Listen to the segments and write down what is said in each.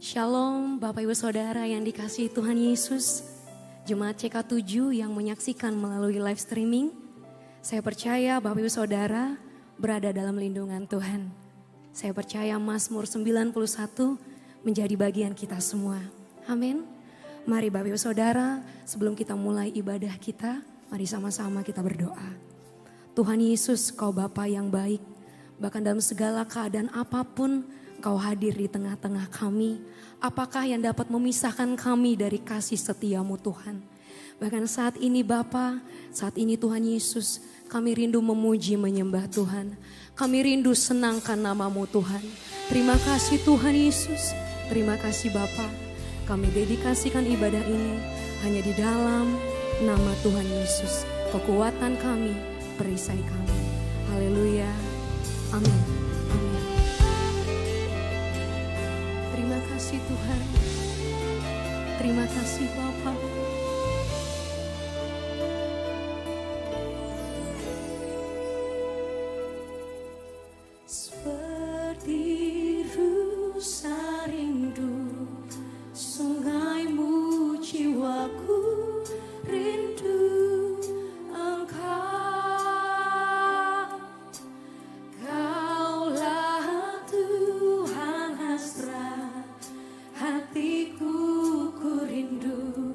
Shalom Bapak Ibu Saudara yang dikasihi Tuhan Yesus. Jemaat CK7 yang menyaksikan melalui live streaming. Saya percaya Bapak Ibu Saudara berada dalam lindungan Tuhan. Saya percaya Mazmur 91 menjadi bagian kita semua. Amin. Mari Bapak Ibu Saudara, sebelum kita mulai ibadah kita, mari sama-sama kita berdoa. Tuhan Yesus, Kau Bapa yang baik, bahkan dalam segala keadaan apapun, Kau hadir di tengah-tengah kami. Apakah yang dapat memisahkan kami dari kasih setiamu Tuhan? Bahkan saat ini Bapa, saat ini Tuhan Yesus, kami rindu memuji menyembah Tuhan. Kami rindu senangkan namamu Tuhan. Terima kasih Tuhan Yesus. Terima kasih Bapa. Kami dedikasikan ibadah ini hanya di dalam nama Tuhan Yesus. Kekuatan kami, perisai kami. Haleluya. Amin. Amin. Terima kasih Tuhan. Terima kasih Bapa. Seperti rusa rindu sungaimu, jiwaku rindu Engkau. Kaulah Tuhan hasrat hatiku, ku rindu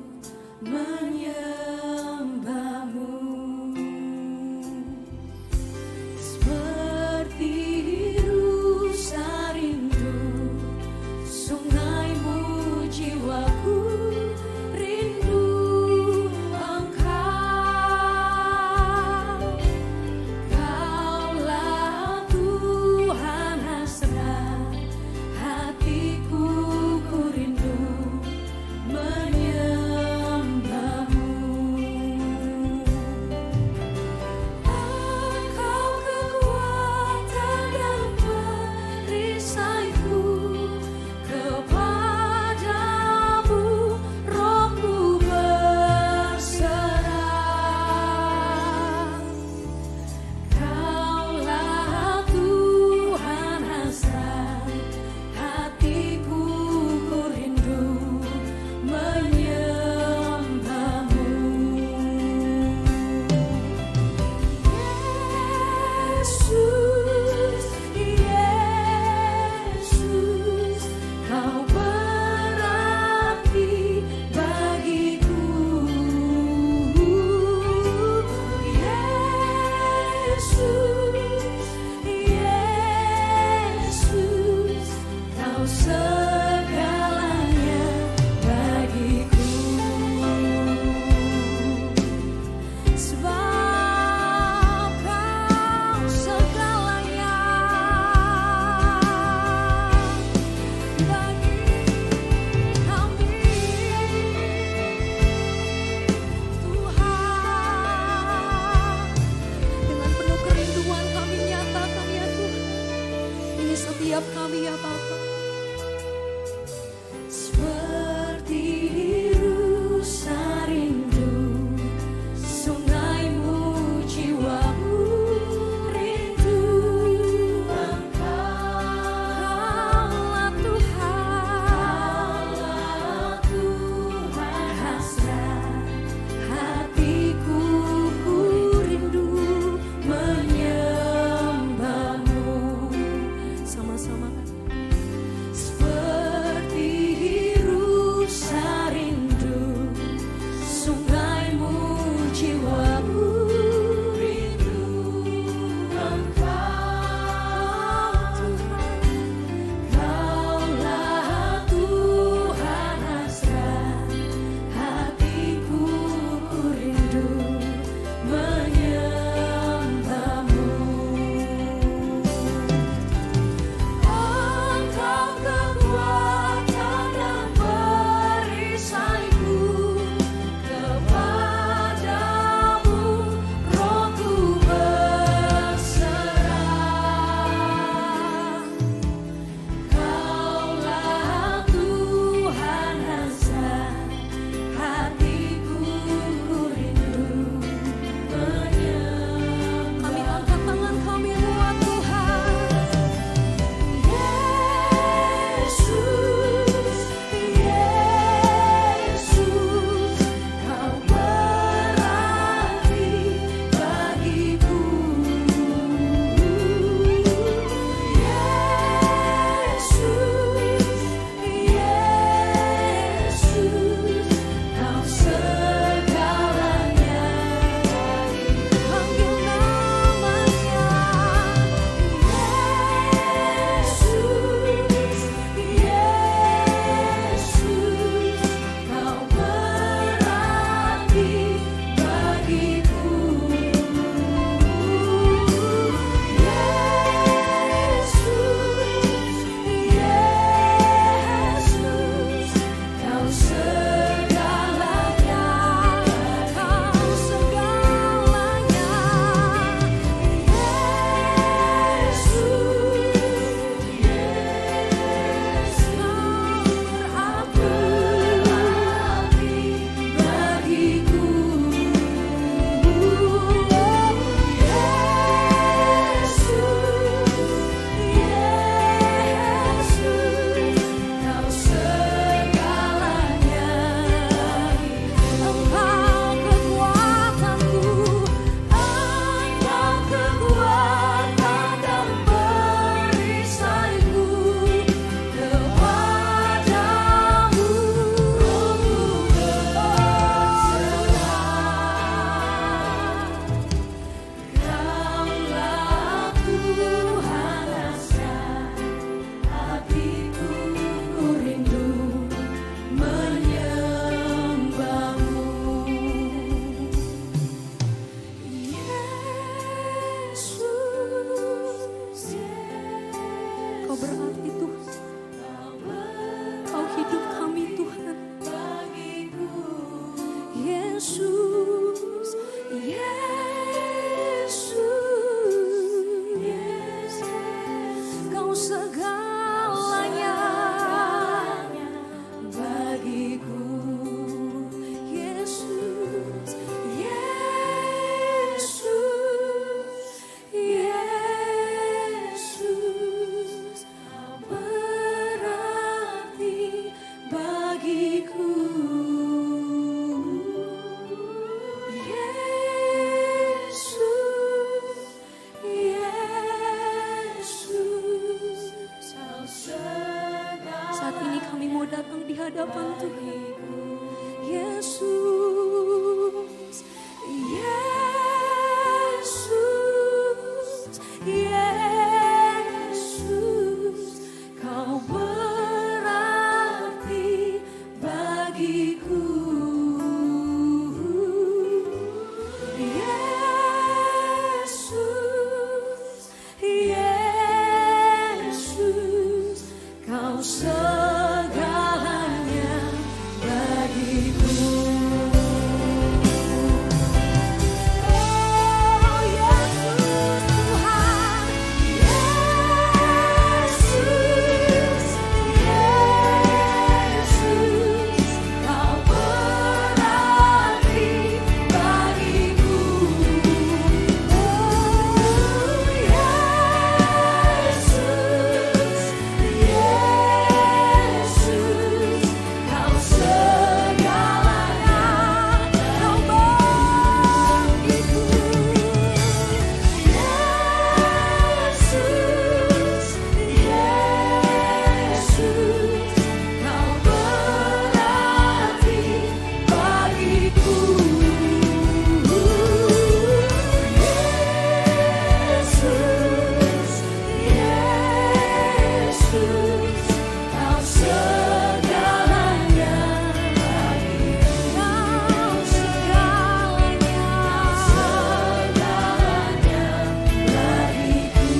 ini kami mau datang di hadapan Tuhan. Yesus, Yesus, Yesus, Kau berarti bagiku. Yesus, Yesus, Kau segalanya bagiku. Oh Yesus Tuhan, Yesus, Yesus, Kau berarti bagiku. Oh Yesus, Yesus, Kau segalanya, Kau bagiku. Yesus, Yesus, Kau berarti bagiku. Yesus, Yesus, Kau segalanya, Kau segalanya, bagiku.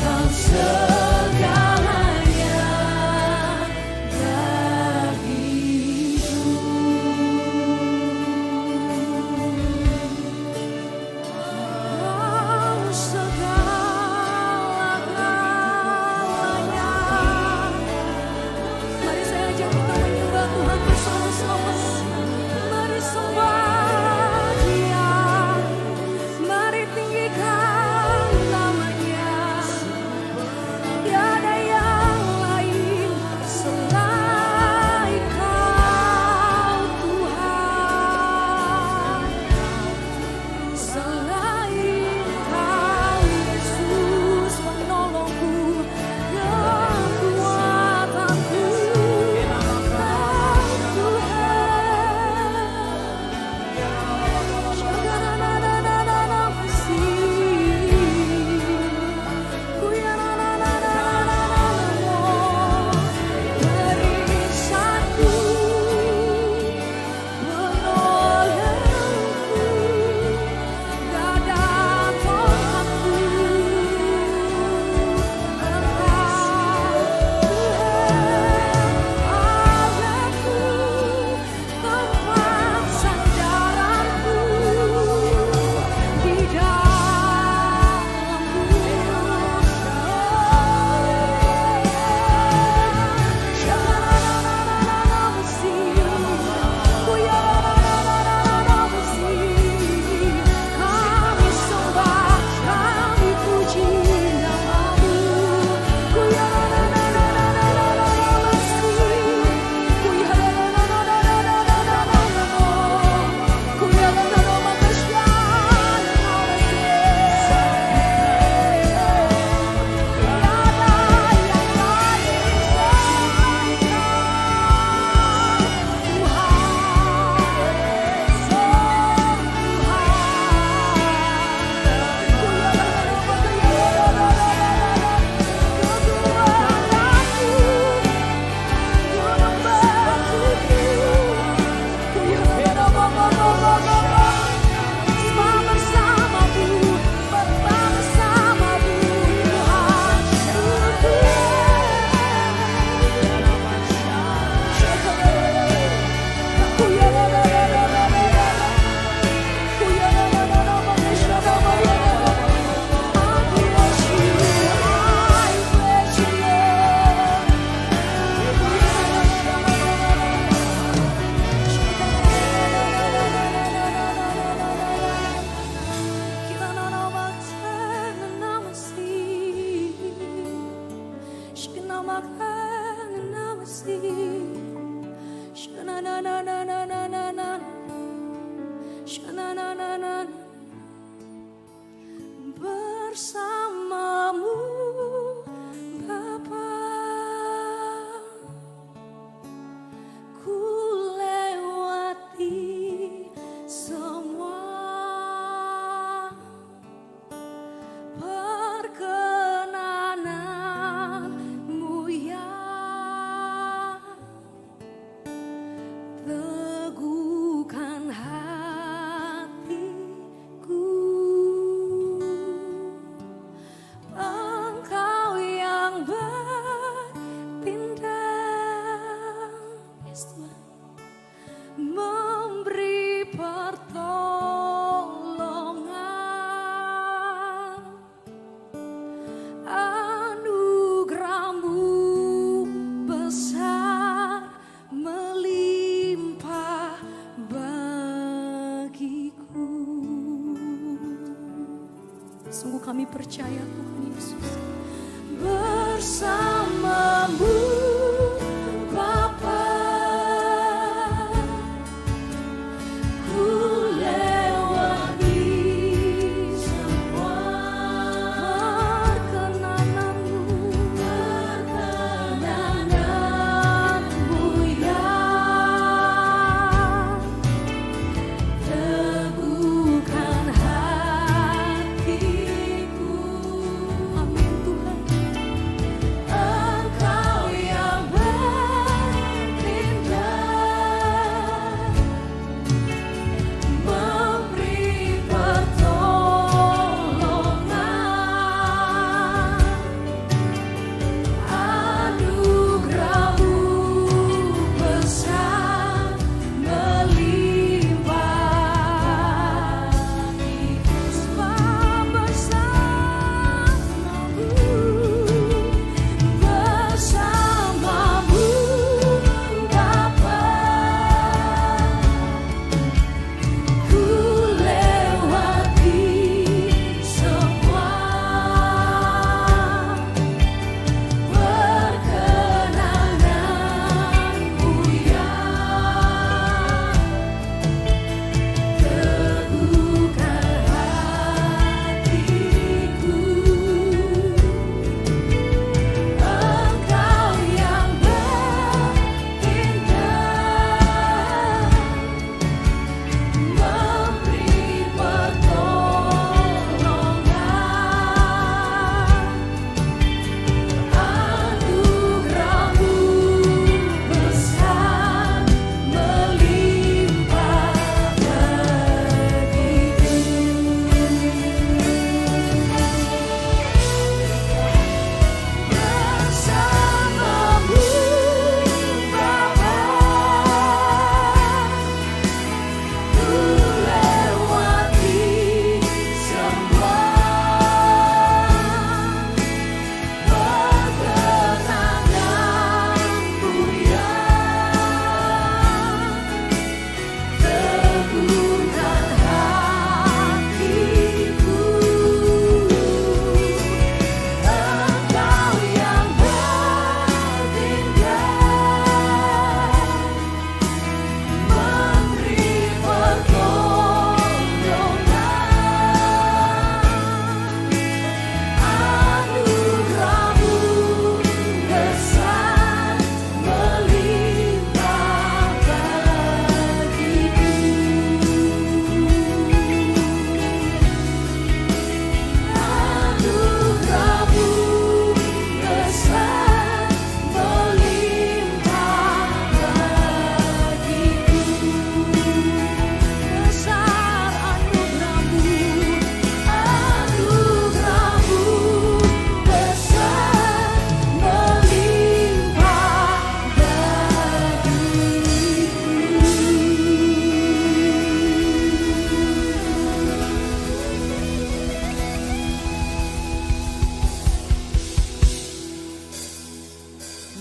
Kau segalanya Kau segala-galanya. Mari saya ajak kita menyembah Tuhan bersama-sama. Mari sembah Dia, mari tinggikan namanya. Tiada yang lain selain Kau Tuhan. Selain Kau Yesus penolongku, kekuatanku, Kau bersamamu Bapa.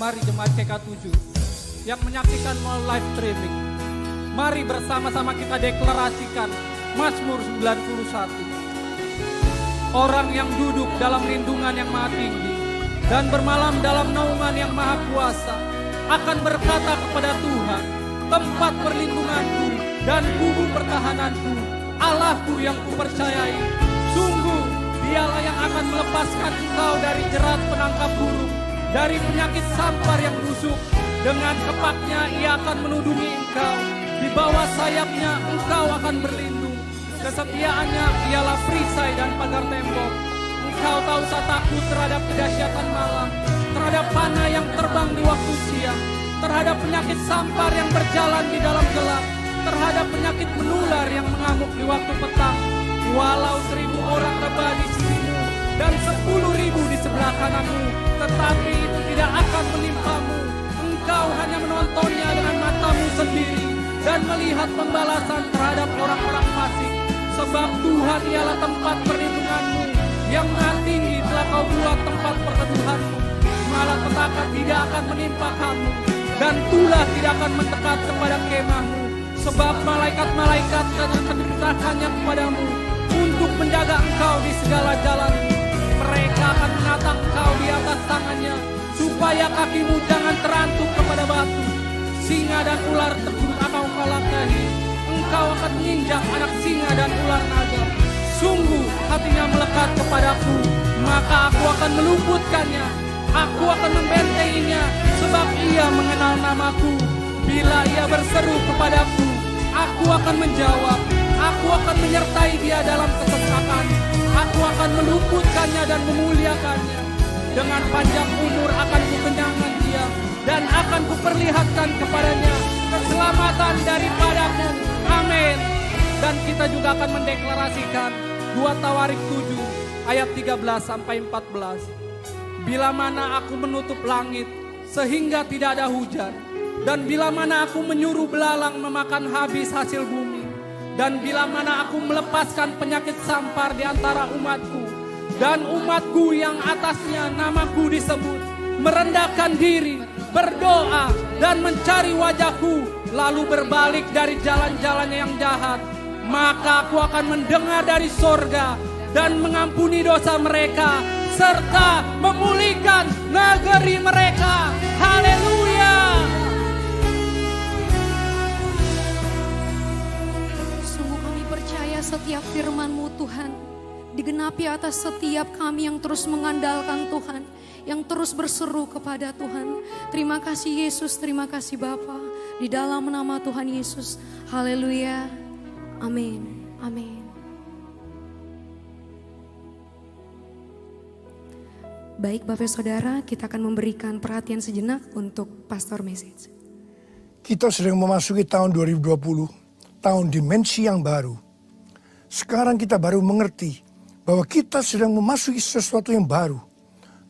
Mari jemaat CK7 yang menyaksikan melalui live streaming, mari bersama-sama kita deklarasikan Mazmur 91. Orang yang duduk dalam lindungan yang maha tinggi dan bermalam dalam naungan yang maha kuasa akan berkata kepada Tuhan, tempat perlindunganku dan bumbu pertahananku, Allahku yang kupercayai. Sungguh dialah yang akan melepaskan engkau dari jerat penangkap burung, dari penyakit sampar yang busuk. Dengan kepaknya ia akan menudungi engkau, di bawah sayapnya engkau akan berlindung. Kesetiaannya ialah perisai dan pagar tembok. Engkau tak usah takut terhadap kedahsyatan malam, terhadap panah yang terbang di waktu siang, terhadap penyakit sampar yang berjalan di dalam gelap, terhadap penyakit menular yang mengamuk di waktu petang. Walau 1.000 orang rebah di sisimu dan 10.000 di sebelah kananmu, tetapi itu tidak akan menimpamu. Engkau hanya menontonnya dengan matamu sendiri dan melihat pembalasan terhadap orang-orang fasik. Sebab Tuhan ialah tempat perlindunganmu, yang maha tinggi telah kau buat tempat perteduhanmu. Malapetaka tidak akan menimpa kamu, dan tulah tidak akan mendekat kepada kemahmu. Sebab malaikat-malaikat akan diperintahkannya kepadamu untuk menjaga engkau di segala jalan. Mereka akan menatang engkau di atas tangannya, supaya kakimu jangan terantuk kepada batu. Singa dan ular tersebut akan kau langkahi. Engkau akan menginjak anak singa dan ular naga. Sungguh hatinya melekat kepadaku, maka aku akan meluputkannya. Aku akan membentainya, sebab ia mengenal namaku. Bila ia berseru kepadaku, aku akan menjawab. Aku akan menyertai dia dalam kesesakan. Aku akan meluputkannya dan memuliakannya. Dengan panjang umur akan kukenyangkan dia, dan akan kuperlihatkan kepadanya keselamatan daripadaku. Amin. Dan kita juga akan mendeklarasikan 2 Tawarik 7 ayat 13-14. Bila mana aku menutup langit sehingga tidak ada hujan, dan bila mana aku menyuruh belalang memakan habis hasil bumi, dan bila mana aku melepaskan penyakit sampar di antara umatku, dan umatku yang atasnya namaku disebut, merendahkan diri, berdoa, dan mencari wajahku, lalu berbalik dari jalan-jalannya yang jahat, maka aku akan mendengar dari sorga dan mengampuni dosa mereka, serta memulihkan negeri mereka. Haleluya. Sungguh kami percaya setiap firman-Mu Tuhan digenapi atas setiap kami yang terus mengandalkan Tuhan, yang terus berseru kepada Tuhan. Terima kasih Yesus, terima kasih Bapa, di dalam nama Tuhan Yesus. Haleluya. Amin. Amin. Baik Bapak Saudara, kita akan memberikan perhatian sejenak untuk Pastor Message. Kita sedang memasuki tahun 2020, tahun dimensi yang baru. Sekarang kita baru mengerti bahwa kita sedang memasuki sesuatu yang baru.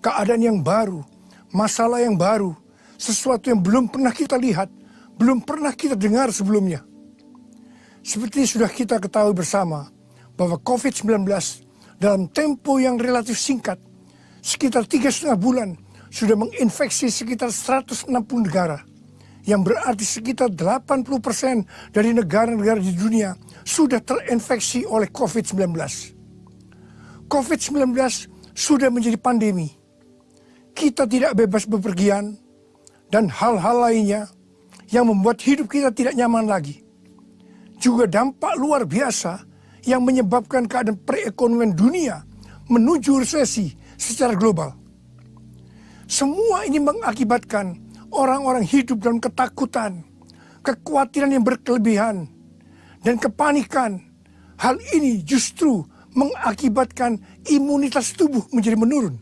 Keadaan yang baru, masalah yang baru, sesuatu yang belum pernah kita lihat, belum pernah kita dengar sebelumnya. Seperti sudah kita ketahui bersama, bahwa COVID-19 dalam tempo yang relatif singkat, sekitar 3,5 bulan, sudah menginfeksi sekitar 160 negara. Yang berarti sekitar 80% dari negara-negara di dunia sudah terinfeksi oleh COVID-19. COVID-19 sudah menjadi pandemi. Kita tidak bebas bepergian dan hal-hal lainnya yang membuat hidup kita tidak nyaman lagi. Juga dampak luar biasa yang menyebabkan keadaan perekonomian dunia menuju resesi secara global. Semua ini mengakibatkan orang-orang hidup dalam ketakutan, kekhawatiran yang berkelebihan, dan kepanikan. Hal ini justru mengakibatkan imunitas tubuh menjadi menurun,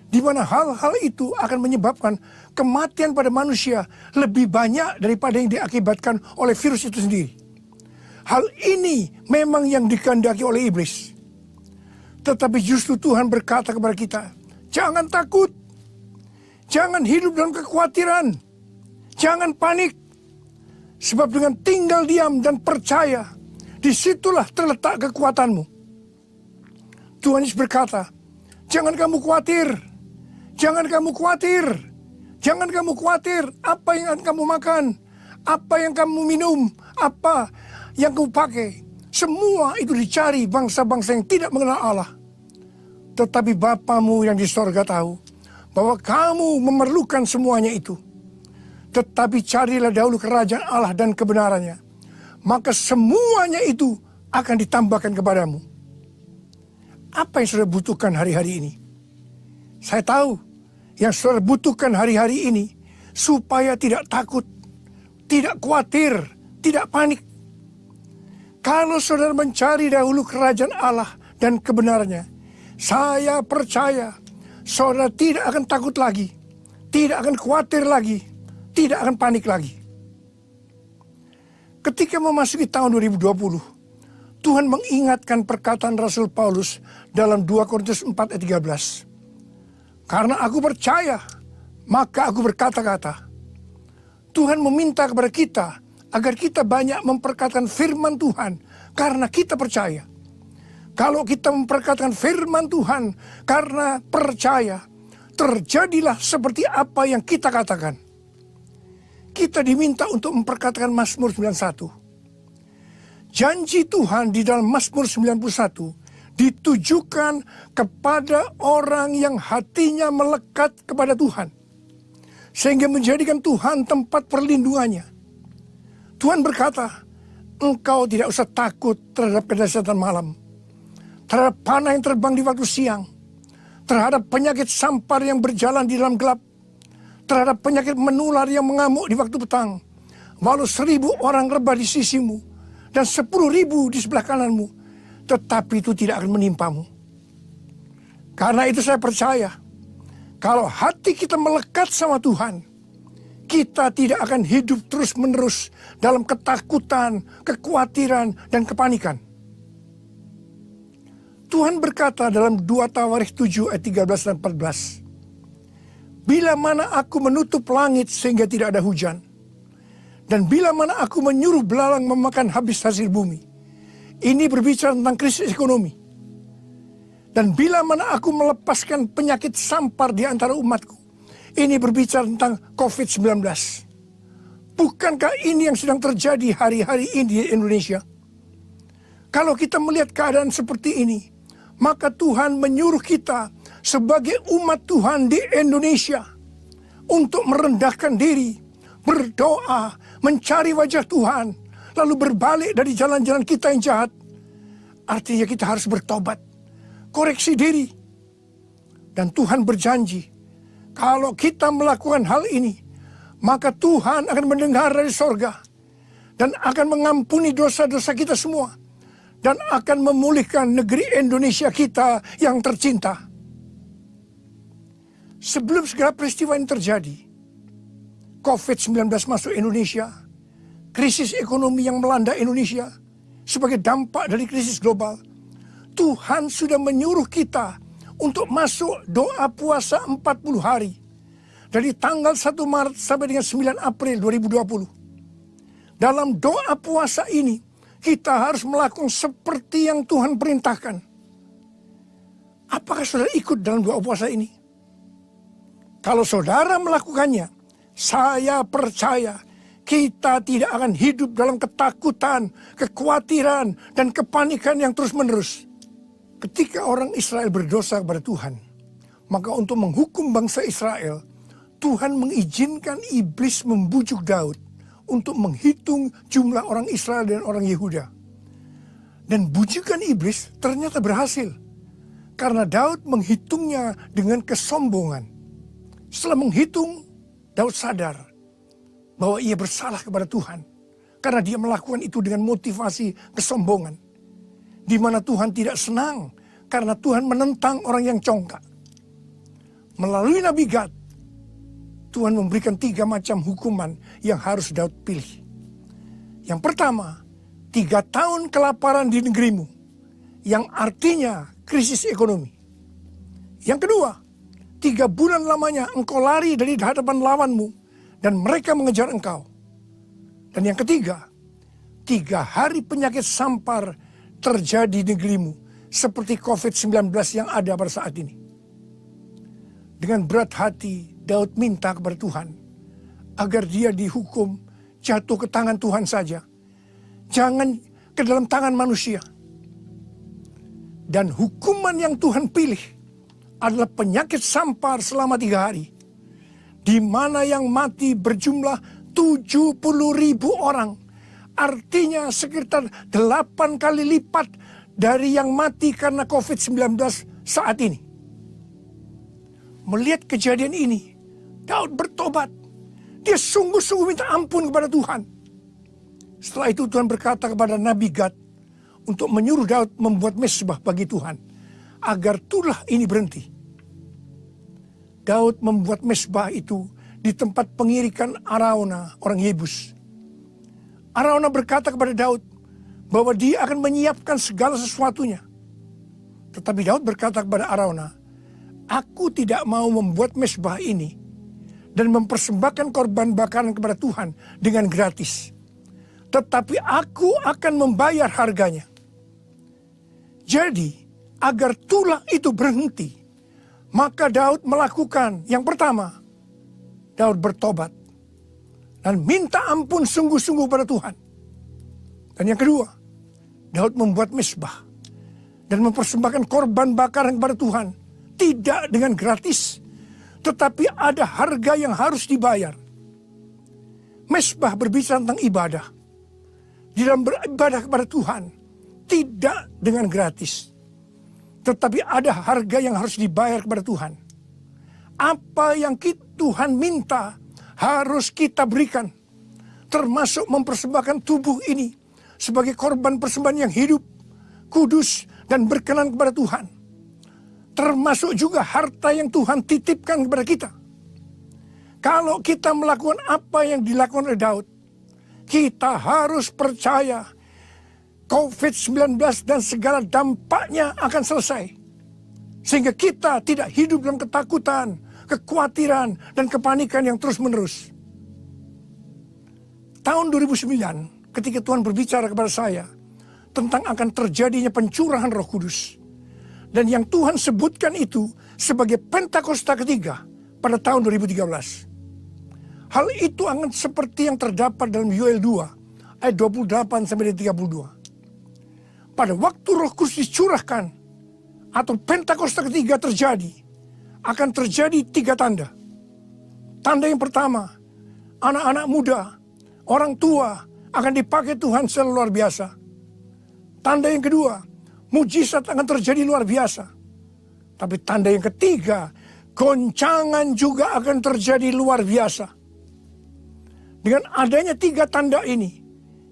di mana hal-hal itu akan menyebabkan kematian pada manusia lebih banyak daripada yang diakibatkan oleh virus itu sendiri. Hal ini memang yang dikehendaki oleh iblis. Tetapi justru Tuhan berkata kepada kita, jangan takut, jangan hidup dalam kekhawatiran, jangan panik. Sebab dengan tinggal diam dan percaya, disitulah terletak kekuatanmu. Tuhan Yesus berkata, jangan kamu khawatir, jangan kamu khawatir, Jangan kamu khawatir apa yang akan kamu makan, apa yang kamu minum, apa yang kamu pakai. Semua itu dicari bangsa-bangsa yang tidak mengenal Allah. Tetapi Bapamu yang di sorga tahu bahwa kamu memerlukan semuanya itu. Tetapi carilah dahulu kerajaan Allah dan kebenarannya, maka semuanya itu akan ditambahkan kepadamu. Apa yang saudara butuhkan hari-hari ini? Saya tahu yang saudara butuhkan hari-hari ini supaya tidak takut, tidak khawatir, tidak panik. Kalau saudara mencari dahulu kerajaan Allah dan kebenarannya, saya percaya saudara tidak akan takut lagi, tidak akan khawatir lagi, tidak akan panik lagi. Ketika memasuki tahun 2020, Tuhan mengingatkan perkataan Rasul Paulus dalam 2 Korintus 4 ayat 13. Karena aku percaya, maka aku berkata-kata. Tuhan meminta kepada kita agar kita banyak memperkatakan firman Tuhan karena kita percaya. Kalau kita memperkatakan firman Tuhan karena percaya, terjadilah seperti apa yang kita katakan. Kita diminta untuk memperkatakan Mazmur 91. Janji Tuhan di dalam Mazmur 91 ditujukan kepada orang yang hatinya melekat kepada Tuhan, sehingga menjadikan Tuhan tempat perlindungannya. Tuhan berkata, engkau tidak usah takut terhadap kedahsyatan malam, terhadap panah yang terbang di waktu siang, terhadap penyakit sampar yang berjalan di dalam gelap, terhadap penyakit menular yang mengamuk di waktu petang. Walau 1000 orang rebah di sisimu dan 10.000 di sebelah kananmu, tetapi itu tidak akan menimpamu. Karena itu saya percaya, kalau hati kita melekat sama Tuhan, kita tidak akan hidup terus-menerus dalam ketakutan, kekhawatiran, dan kepanikan. Tuhan berkata dalam 2 Tawarikh 7 ayat 13 dan 14, bila mana aku menutup langit sehingga tidak ada hujan, dan bila mana aku menyuruh belalang memakan habis hasil bumi. Ini berbicara tentang krisis ekonomi. Dan bila mana aku melepaskan penyakit sampar di antara umatku. Ini berbicara tentang COVID-19. Bukankah ini yang sedang terjadi hari-hari ini di Indonesia? Kalau kita melihat keadaan seperti ini, maka Tuhan menyuruh kita sebagai umat Tuhan di Indonesia untuk merendahkan diri, berdoa, mencari wajah Tuhan, lalu berbalik dari jalan-jalan kita yang jahat. Artinya kita harus bertobat, koreksi diri. Dan Tuhan berjanji, kalau kita melakukan hal ini, maka Tuhan akan mendengar dari sorga dan akan mengampuni dosa-dosa kita semua, dan akan memulihkan negeri Indonesia kita yang tercinta. Sebelum segala peristiwa ini terjadi, COVID-19 masuk Indonesia, krisis ekonomi yang melanda Indonesia sebagai dampak dari krisis global, Tuhan sudah menyuruh kita untuk masuk doa puasa 40 hari. Dari tanggal 1 Maret sampai dengan 9 April 2020. Dalam doa puasa ini, kita harus melakukan seperti yang Tuhan perintahkan. Apakah saudara ikut dalam doa puasa ini? Kalau saudara melakukannya, saya percaya kita tidak akan hidup dalam ketakutan, kekhawatiran, dan kepanikan yang terus-menerus. Ketika orang Israel berdosa kepada Tuhan, maka untuk menghukum bangsa Israel, Tuhan mengizinkan iblis membujuk Daud untuk menghitung jumlah orang Israel dan orang Yehuda. Dan bujukan iblis ternyata berhasil, karena Daud menghitungnya dengan kesombongan. Setelah menghitung, Daud sadar bahwa ia bersalah kepada Tuhan, karena dia melakukan itu dengan motivasi kesombongan, di mana Tuhan tidak senang karena Tuhan menentang orang yang congkak. Melalui Nabi Gad, Tuhan memberikan 3 macam hukuman yang harus Daud pilih. Yang pertama, 3 tahun kelaparan di negerimu, yang artinya krisis ekonomi. Yang kedua, 3 bulan lamanya engkau lari dari hadapan lawanmu dan mereka mengejar engkau. Dan yang ketiga, 3 hari penyakit sampar terjadi di negerimu seperti COVID-19 yang ada pada saat ini. Dengan berat hati Daud minta kepada Tuhan agar dia dihukum jatuh ke tangan Tuhan saja. Jangan ke dalam tangan manusia. Dan hukuman yang Tuhan pilih adalah penyakit sampar selama 3 hari. Di mana yang mati berjumlah 70.000 orang. Artinya sekitar 8 kali lipat dari yang mati karena COVID-19 saat ini. Melihat kejadian ini, Daud bertobat. Dia sungguh-sungguh minta ampun kepada Tuhan. Setelah itu Tuhan berkata kepada Nabi Gad untuk menyuruh Daud membuat mezbah bagi Tuhan, agar tulah ini berhenti. Daud membuat mezbah itu di tempat pengirikan Arauna, orang Yebus. Arauna berkata kepada Daud bahwa dia akan menyiapkan segala sesuatunya. Tetapi Daud berkata kepada Arauna, "Aku tidak mau membuat mezbah ini dan mempersembahkan korban bakaran kepada Tuhan dengan gratis. Tetapi aku akan membayar harganya." Jadi, agar tulah itu berhenti, maka Daud melakukan yang pertama, Daud bertobat dan minta ampun sungguh-sungguh pada Tuhan. Dan yang kedua, Daud membuat mezbah dan mempersembahkan korban bakaran kepada Tuhan. Tidak dengan gratis, tetapi ada harga yang harus dibayar. Mezbah berbicara tentang ibadah. Di dalam beribadah kepada Tuhan, tidak dengan gratis, tetapi ada harga yang harus dibayar kepada Tuhan. Apa yang Tuhan minta harus kita berikan, termasuk mempersembahkan tubuh ini sebagai korban persembahan yang hidup, kudus, dan berkenan kepada Tuhan. Termasuk juga harta yang Tuhan titipkan kepada kita. Kalau kita melakukan apa yang dilakukan oleh Daud, kita harus percaya COVID-19 dan segala dampaknya akan selesai. Sehingga kita tidak hidup dalam ketakutan, kekhawatiran, dan kepanikan yang terus-menerus. Tahun 2009, ketika Tuhan berbicara kepada saya tentang akan terjadinya pencurahan Roh Kudus. Dan yang Tuhan sebutkan itu sebagai Pentakosta ketiga pada tahun 2013. Hal itu akan seperti yang terdapat dalam Yoel 2 ayat 28 sampai 32. Pada waktu Roh Kudus dicurahkan atau Pentakosta ketiga terjadi, akan terjadi 3 tanda. Tanda yang pertama, anak-anak muda, orang tua akan dipakai Tuhan secara luar biasa. Tanda yang kedua, mujizat akan terjadi luar biasa. Tapi tanda yang ketiga, goncangan juga akan terjadi luar biasa. Dengan adanya 3 tanda ini,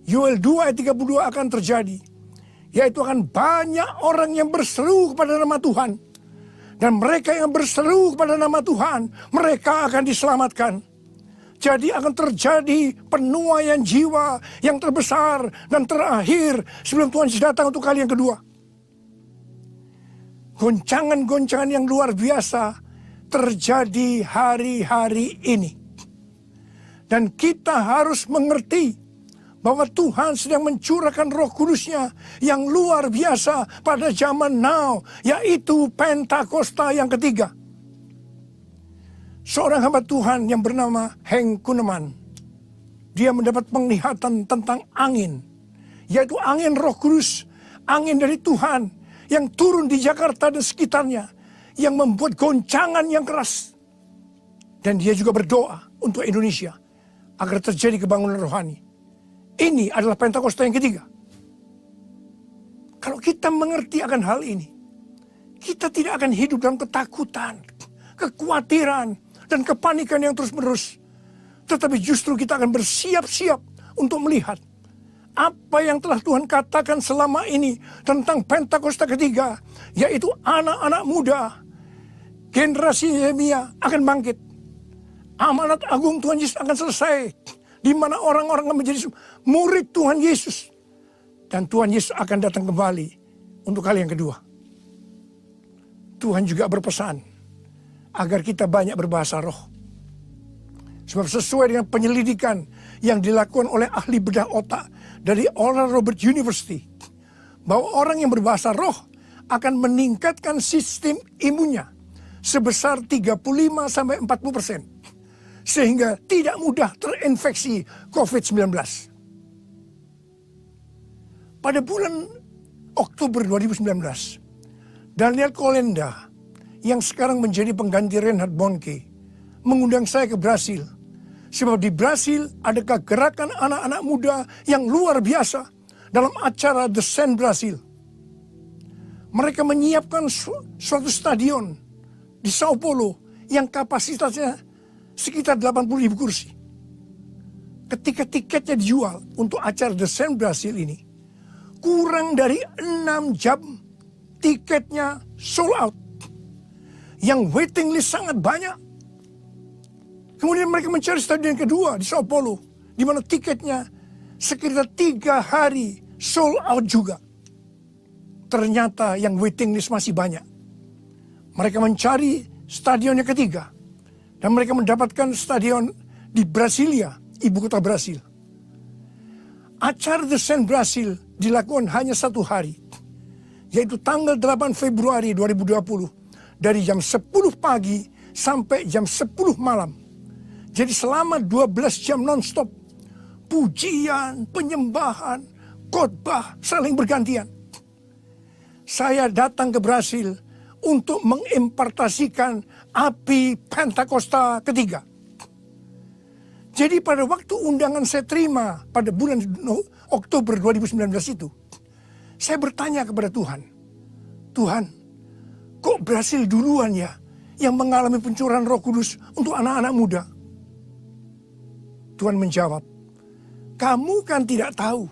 Yoel 2 ayat 32 akan terjadi. Yaitu akan banyak orang yang berseru kepada nama Tuhan. Dan mereka yang berseru kepada nama Tuhan, mereka akan diselamatkan. Jadi akan terjadi penuaian jiwa yang terbesar dan terakhir sebelum Tuhan Yesus datang untuk kali yang kedua. Goncangan-goncangan yang luar biasa terjadi hari-hari ini. Dan kita harus mengerti bahwa Tuhan sedang mencurahkan Roh Kudus-Nya yang luar biasa pada zaman now, yaitu Pentakosta yang ketiga. Seorang hamba Tuhan yang bernama Henk Kuneman, dia mendapat penglihatan tentang angin, yaitu angin Roh Kudus, angin dari Tuhan yang turun di Jakarta dan sekitarnya, yang membuat goncangan yang keras. Dan dia juga berdoa untuk Indonesia agar terjadi kebangunan rohani. Ini adalah Pentakosta yang ketiga. Kalau kita mengerti akan hal ini, kita tidak akan hidup dalam ketakutan, kekhawatiran, dan kepanikan yang terus-menerus. Tetapi justru kita akan bersiap-siap untuk melihat apa yang telah Tuhan katakan selama ini tentang Pentakosta ketiga, yaitu anak-anak muda, generasi Yeremia akan bangkit. Amanat agung Tuhan Yesus akan selesai, di mana orang-orang akan menjadi murid Tuhan Yesus. Dan Tuhan Yesus akan datang kembali untuk kali yang kedua. Tuhan juga berpesan agar kita banyak berbahasa roh. Sebab sesuai dengan penyelidikan yang dilakukan oleh ahli bedah otak dari Oral Roberts University, bahwa orang yang berbahasa roh akan meningkatkan sistem imunnya sebesar 35-40%. Sehingga tidak mudah terinfeksi COVID-19. Pada bulan Oktober 2019, Daniel Kolenda yang sekarang menjadi pengganti Reinhard Bonnke mengundang saya ke Brasil. Sebab di Brasil ada gerakan anak-anak muda yang luar biasa dalam acara The Sen Brasil. Mereka menyiapkan suatu stadion di Sao Paulo yang kapasitasnya sekitar 80.000 kursi. Ketika tiketnya dijual untuk acara The Sen Brasil ini, kurang dari 6 jam tiketnya sold out. Yang waiting list sangat banyak. Kemudian mereka mencari stadion kedua di Sao Paulo, di mana tiketnya sekitar 3 hari sold out juga. Ternyata yang waiting list masih banyak. Mereka mencari stadion yang ketiga. Dan mereka mendapatkan stadion di Brasilia, ibu kota Brasil. Acara The Sen Brasil dilakukan hanya 1 hari. Yaitu tanggal 8 Februari 2020. Dari jam 10 pagi sampai jam 10 malam. Jadi selama 12 jam non-stop. Pujian, penyembahan, khotbah saling bergantian. Saya datang ke Brasil untuk mengimpartasikan api Pentakosta ketiga. Jadi pada waktu undangan saya terima pada bulan Oktober 2019 itu, saya bertanya kepada Tuhan, Tuhan, kok Brasil duluan ya yang mengalami pencurahan Roh Kudus untuk anak-anak muda? Tuhan menjawab, kamu kan tidak tahu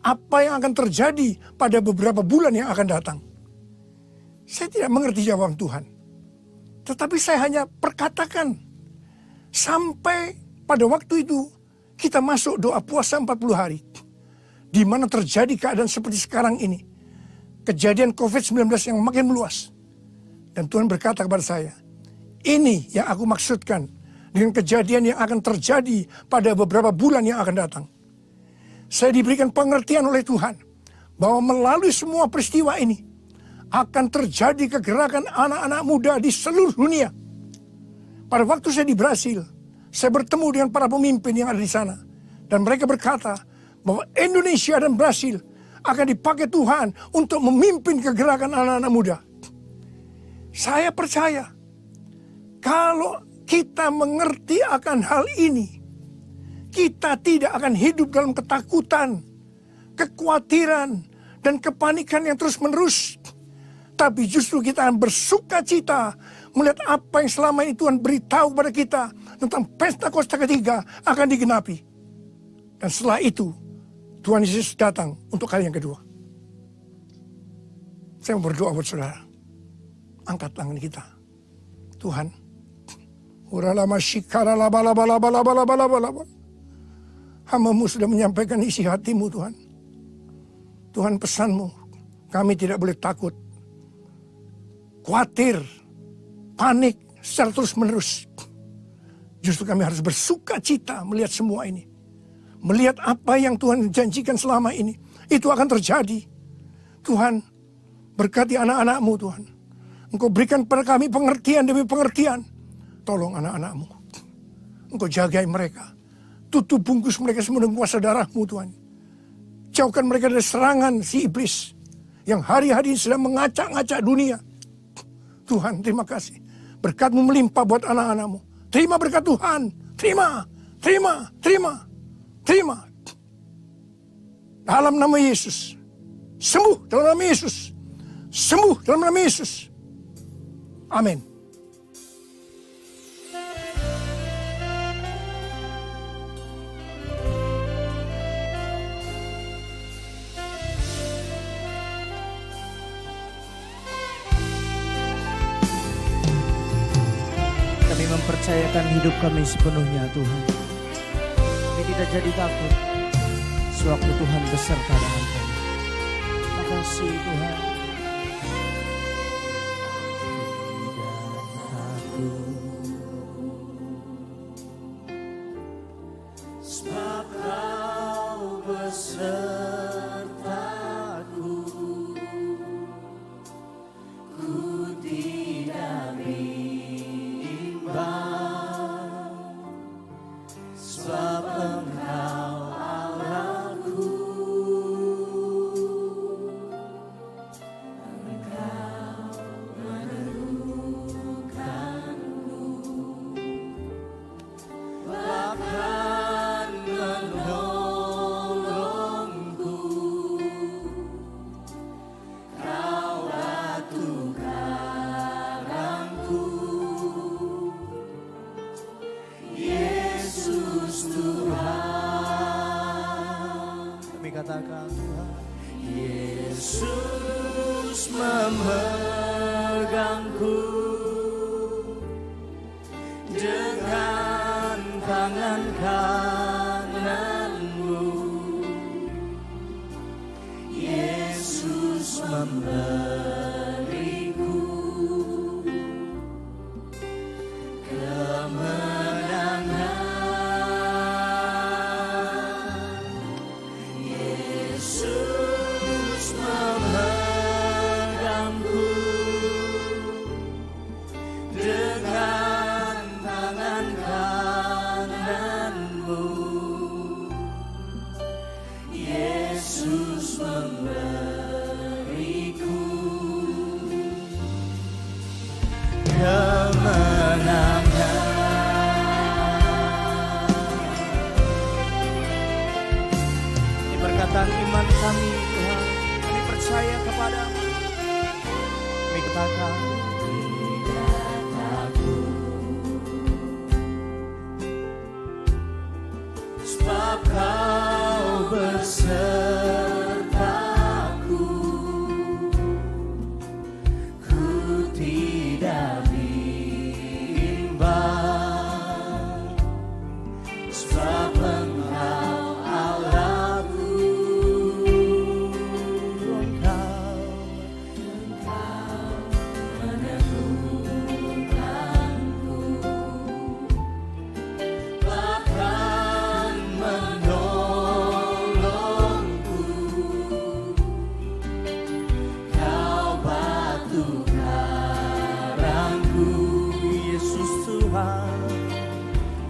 apa yang akan terjadi pada beberapa bulan yang akan datang. Saya tidak mengerti jawaban Tuhan. Tetapi saya hanya perkatakan. Sampai pada waktu itu kita masuk doa puasa 40 hari. Di mana terjadi keadaan seperti sekarang ini. Kejadian COVID-19 yang makin meluas. Dan Tuhan berkata kepada saya, ini yang aku maksudkan dengan kejadian yang akan terjadi pada beberapa bulan yang akan datang. Saya diberikan pengertian oleh Tuhan bahwa melalui semua peristiwa ini akan terjadi kegerakan anak-anak muda di seluruh dunia. Pada waktu saya di Brasil, saya bertemu dengan para pemimpin yang ada di sana. Dan mereka berkata bahwa Indonesia dan Brasil akan dipakai Tuhan untuk memimpin kegerakan anak-anak muda. Saya percaya kalau kita mengerti akan hal ini, kita tidak akan hidup dalam ketakutan, kekhawatiran, dan kepanikan yang terus-menerus. Tapi justru kita akan bersuka cita melihat apa yang selama ini Tuhan beritahu kepada kita tentang Pentakosta ketiga akan digenapi. Dan setelah itu, Tuhan Yesus datang untuk kali yang kedua. Saya mau berdoa buat saudara. Angkat tangan kita. Tuhan. Hamba-Mu sudah menyampaikan isi hatimu Tuhan. Tuhan pesan-Mu, kami tidak boleh takut, khawatir, panik secara terus-menerus. Justru kami harus bersuka cita melihat semua ini. Melihat apa yang Tuhan janjikan selama ini. Itu akan terjadi. Tuhan, berkati anak-anak-Mu Tuhan. Engkau berikan pada kami pengertian demi pengertian. Tolong anak-anak-Mu. Engkau jagai mereka. Tutup bungkus mereka semua dengan kuasa darah-Mu Tuhan. Jauhkan mereka dari serangan si iblis. Yang hari-hari sedang mengacak-ngacak dunia. Tuhan, terima kasih. Berkat-Mu melimpah buat anak-anak-Mu. Terima berkat Tuhan. Terima, terima, terima, terima. Dalam nama Yesus. Sembuh dalam nama Yesus. Sembuh dalam nama Yesus. Amin. Mempercayakan hidup kami sepenuhnya Tuhan. Kami tidak jadi takut sewaktu Tuhan beserta dengan kami. Terima kasih Tuhan. Tidak takut sebab Kau besertaku. Ku tidak Tuhan. Kami katakan Tuhan, Yesus memegangku dengan tangan kananmu. Yesus memberiku kemenangan. Yesus memegangku dengan tangan kananmu. Yesus memberiku kemenangan. Ini perkataan iman kami Tuhan. Kami percaya kepadamu. Kami katakan tidak takut, sebab Kau bersertaku. Ku tidak bimbang, sebab Engkau Allahku. Engkau meneguhkanku, bahkan menolongku. Kau batu karangku. Yesus Tuhan.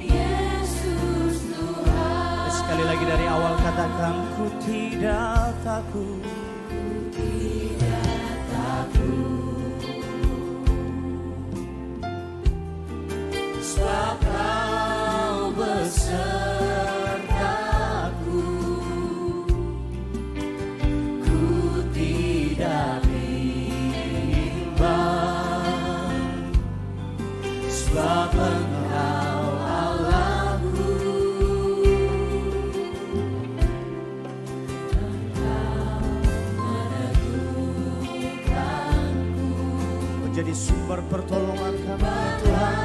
Yesus Tuhan. Sekali lagi dari awal katakan, ku tidak takut. Tidak takut, Sebab Kau besertaku. Ku tidak bimbang, sebab Engkau Allahku. Menjadi sumber pertolongan kami ya Tuhan.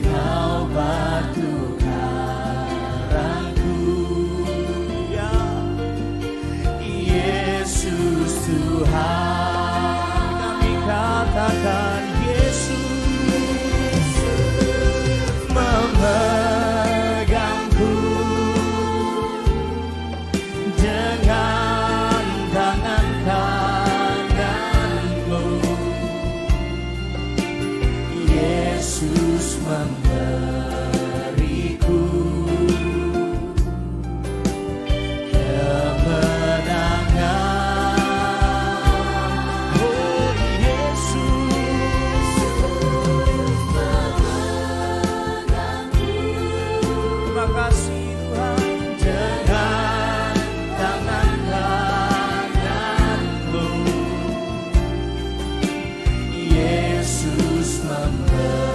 Kau batu karangku, ya Yesus Tuhan. Kami katakan Yesus memegangku dengan tangan kananmu. Yesus memberiku kemenangan. Oh Yesus memegangku. Terima kasih Tuhan. Dengan tangan kananmu. Yesus memberiku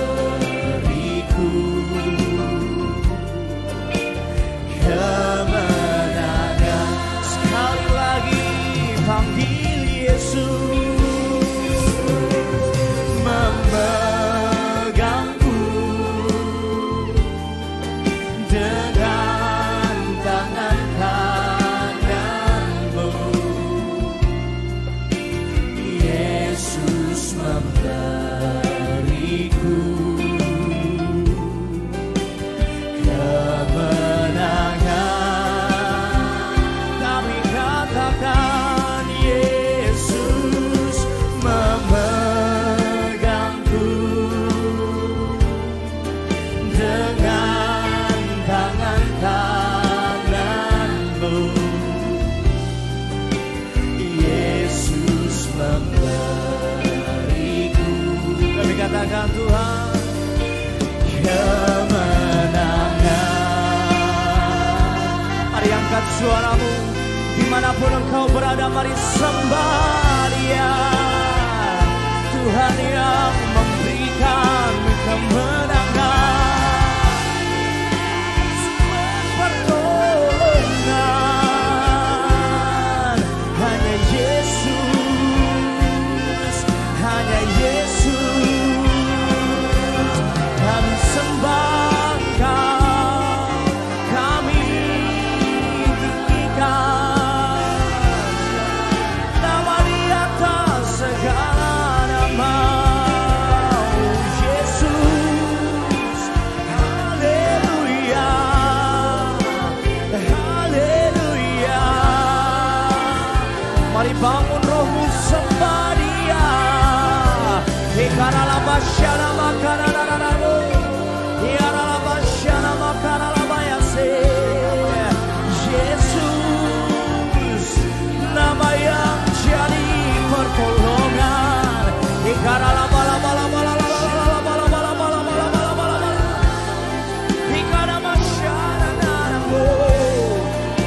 kemenangan. Sekali lagi panggil Yesus memegangku dengan tangan kananmu. Yesus memberiku kemenangan. Kami katakan Yesus memegangku dengan tangan kananmu. Yesus memberiku. Kami katakan Tuhan kemenangan. Mari angkat suaramu dimanapun engkau berada. Mari sembah Dia. Tuhan yang memberikan kemenangan, pertolongan. Hanya Yesus, hanya Yesus. Kami sembah Kau, kami tinggikan nama di atas segala nama. Yesus, haleluya, haleluya. Mari bangun rohmu, sembah Dia. Ikarala basyana makana nananamu, iarala basyana makana labayase. Yesus, nama yang jadi pertolongan. Ikarala bala bala bala bala bala bala bala bala bala bala bala. Ikara basyana nanamu,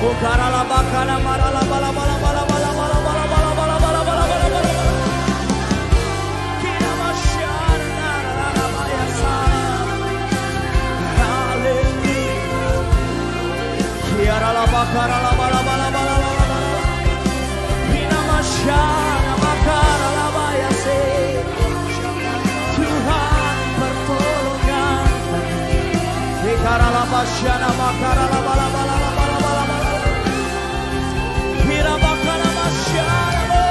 ukarala bakana marala bala bala bala bala bala bala bala bala bala bala bala bala. Kira basyana nanana bayasa. Haleluya. Kiara la bakara la bala bala bala bala bala. Hina masyana bakara la bayase. Tuhan pertolongan. Ikara la basyana bakara la bala bala la bala bala bala. Hina bakara masyana bo.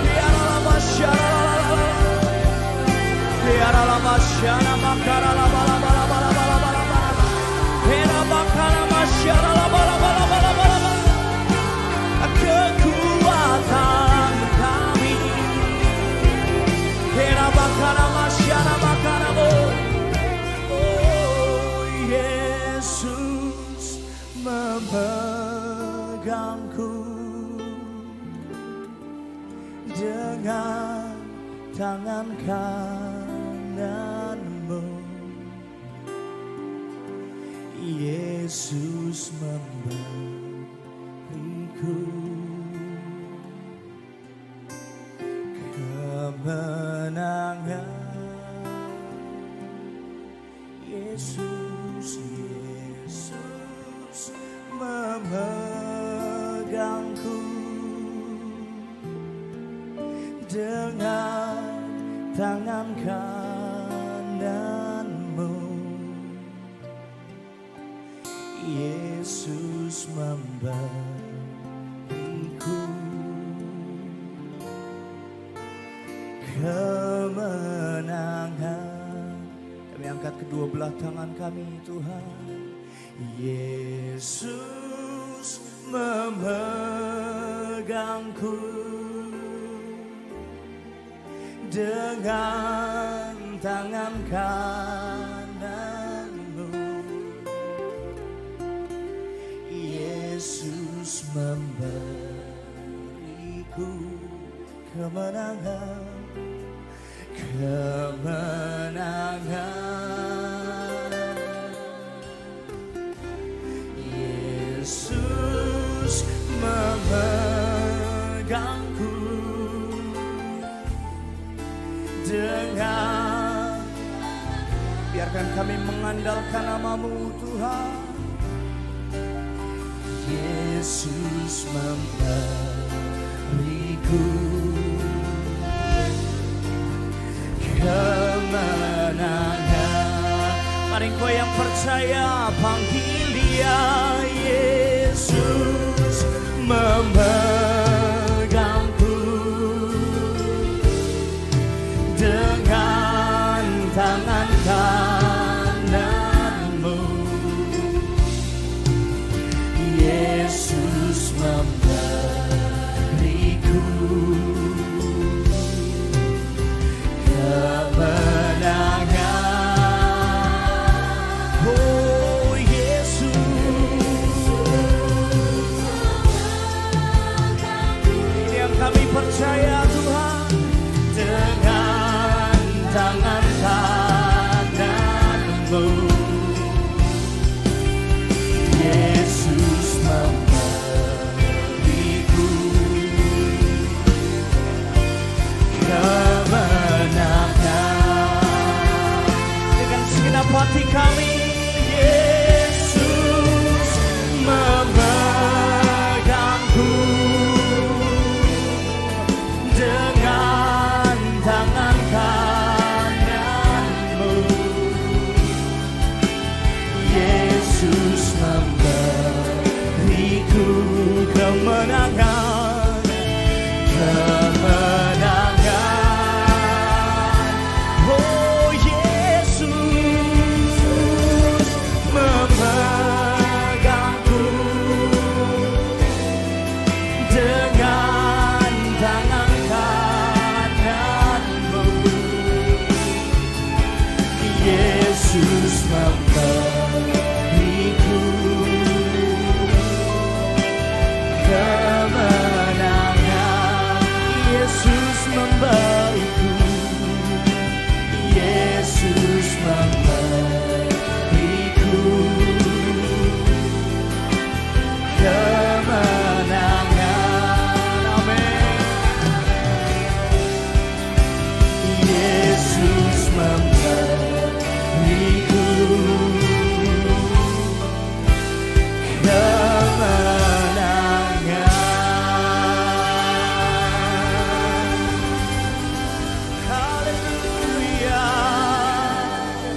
Kiara la basyana la la la. Kiara la basyana bakara la bala bala bala bala bala bala. Hina bakara masyana la bala bala bala bala bala. Kekuatan kami. Hina bakara masyana bakara bo. Oh Yesus memegangku dengan tangan kananmu. Yesus memberiku kemenangan. Yesus, Yesus memegangku dengan tangan kananmu. Yesus memberiku kemenangan. Kami angkat kedua belah tangan kami, Tuhan. Yesus memegangku dengan tangan kananmu. Yesus memberiku kemenangan, kemenangan. Yesus memegangku dengan. Biarkan kami mengandalkan nama-Mu, Tuhan. Yesus memberiku kemenangan. Mari kau yang percaya panggil Dia. Yesus memegangku dengan tangan kananmu. Yesus memberiku kemenangan. Oh Yesus, ini yang kami percaya.